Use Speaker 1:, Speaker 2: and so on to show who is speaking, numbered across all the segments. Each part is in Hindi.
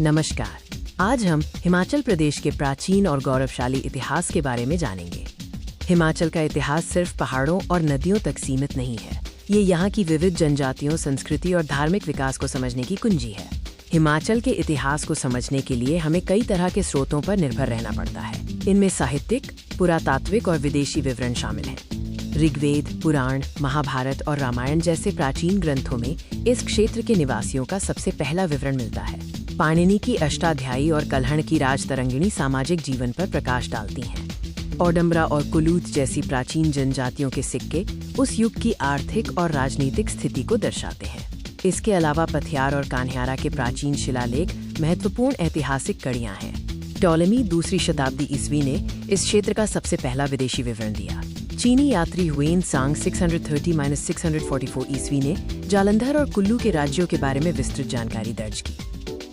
Speaker 1: नमस्कार। आज हम हिमाचल प्रदेश के प्राचीन और गौरवशाली इतिहास के बारे में जानेंगे। हिमाचल का इतिहास सिर्फ पहाड़ों और नदियों तक सीमित नहीं है। ये यहाँ की विविध जनजातियों, संस्कृति और धार्मिक विकास को समझने की कुंजी है। हिमाचल के इतिहास को समझने के लिए हमें कई तरह के स्रोतों पर निर्भर रहना पड़ता है। इनमें साहित्यिक, पुरातात्विक और विदेशी विवरण शामिल हैं। ऋग्वेद, पुराण, महाभारत और रामायण जैसे प्राचीन ग्रंथों में इस क्षेत्र के निवासियों का सबसे पहला विवरण मिलता है। पाणिनि की अष्टाध्यायी और कल्हण की राजतरंगिणी सामाजिक जीवन पर प्रकाश डालती हैं। ओडम्बरा और कुलूत जैसी प्राचीन जनजातियों के सिक्के उस युग की आर्थिक और राजनीतिक स्थिति को दर्शाते हैं। इसके अलावा पथियार और कान्हारा के प्राचीन शिलालेख महत्वपूर्ण ऐतिहासिक कड़ियां हैं। टॉलेमी 2वीं शताब्दी ईस्वी ने इस क्षेत्र का सबसे पहला विदेशी विवरण दिया। चीनी यात्री हुएन सांग 630-644 ईस्वी ने जालंधर और कुल्लू के राज्यों के बारे में विस्तृत जानकारी दर्ज की।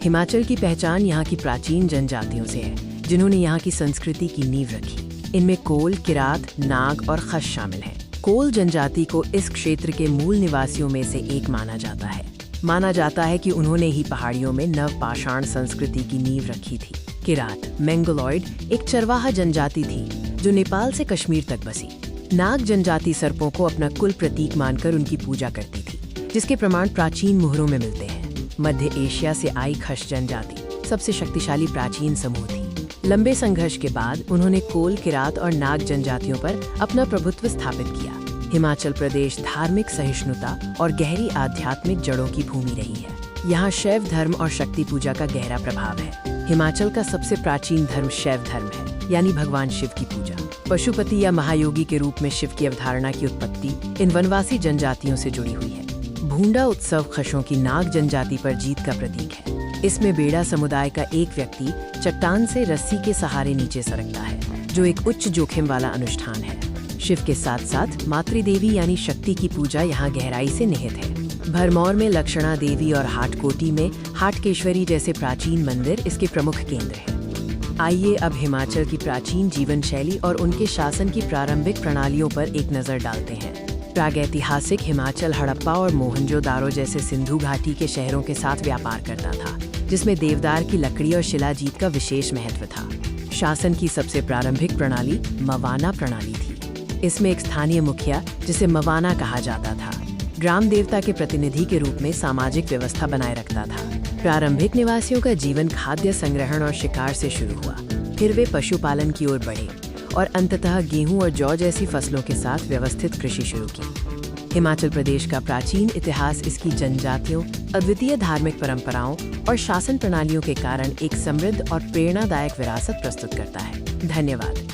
Speaker 1: हिमाचल की पहचान यहाँ की प्राचीन जनजातियों से है, जिन्होंने यहाँ की संस्कृति की नींव रखी। इनमें कोल, किरात, नाग और खश शामिल हैं। कोल जनजाति को इस क्षेत्र के मूल निवासियों में से एक माना जाता है। माना जाता है कि उन्होंने ही पहाड़ियों में नवपाषाण संस्कृति की नींव रखी थी। किरात मंगोलॉइड एक चरवाहा जनजाति थी, जो नेपाल से कश्मीर तक बसी। नाग जनजाति सर्पों को अपना कुल प्रतीक मानकर उनकी पूजा करती थी, जिसके प्रमाण प्राचीन मुहरों में मिलते हैं। मध्य एशिया से आई खश जनजाति सबसे शक्तिशाली प्राचीन समूह थी। लंबे संघर्ष के बाद उन्होंने कोल, किरात और नाग जनजातियों पर अपना प्रभुत्व स्थापित किया। हिमाचल प्रदेश धार्मिक सहिष्णुता और गहरी आध्यात्मिक जड़ों की भूमि रही है। यहाँ शैव धर्म और शक्ति पूजा का गहरा प्रभाव है। हिमाचल का सबसे प्राचीन धर्म शैव धर्म है, यानी भगवान शिव की पूजा। पशुपति या महायोगी के रूप में शिव की अवधारणा की उत्पत्ति इन वनवासी जनजातियों से जुड़ी हुई है। भूंडा उत्सव खशों की नाग जनजाति पर जीत का प्रतीक है। इसमें बेड़ा समुदाय का एक व्यक्ति चट्टान से रस्सी के सहारे नीचे सरकता है, जो एक उच्च जोखिम वाला अनुष्ठान है। शिव के साथ साथ मातृदेवी यानी शक्ति की पूजा यहाँ गहराई से निहित है। भरमौर में लक्षणा देवी और हाटकोटी में हाटकेश्वरी जैसे प्राचीन मंदिर इसके प्रमुख केंद्र हैं। आइए अब हिमाचल की प्राचीन जीवन शैली और उनके शासन की प्रारंभिक प्रणालियों पर एक नजर डालते हैं। प्रागैतिहासिक हिमाचल हड़प्पा और मोहनजोदारो जैसे सिंधु घाटी के शहरों के साथ व्यापार करता था, जिसमें देवदार की लकड़ी और शिलाजीत का विशेष महत्व था। शासन की सबसे प्रारंभिक प्रणाली मवाना प्रणाली थी। इसमें एक स्थानीय मुखिया, जिसे मवाना कहा जाता था, ग्राम देवता के प्रतिनिधि के रूप में सामाजिक व्यवस्था बनाए रखता था। प्रारंभिक निवासियों का जीवन खाद्य संग्रहण और शिकार से शुरू हुआ, फिर वे पशुपालन की ओर बढ़े और अंततः गेहूं और जौ जैसी फसलों के साथ व्यवस्थित कृषि शुरू की। हिमाचल प्रदेश का प्राचीन इतिहास इसकी जनजातियों, अद्वितीय धार्मिक परंपराओं और शासन प्रणालियों के कारण एक समृद्ध और प्रेरणादायक विरासत प्रस्तुत करता है। धन्यवाद।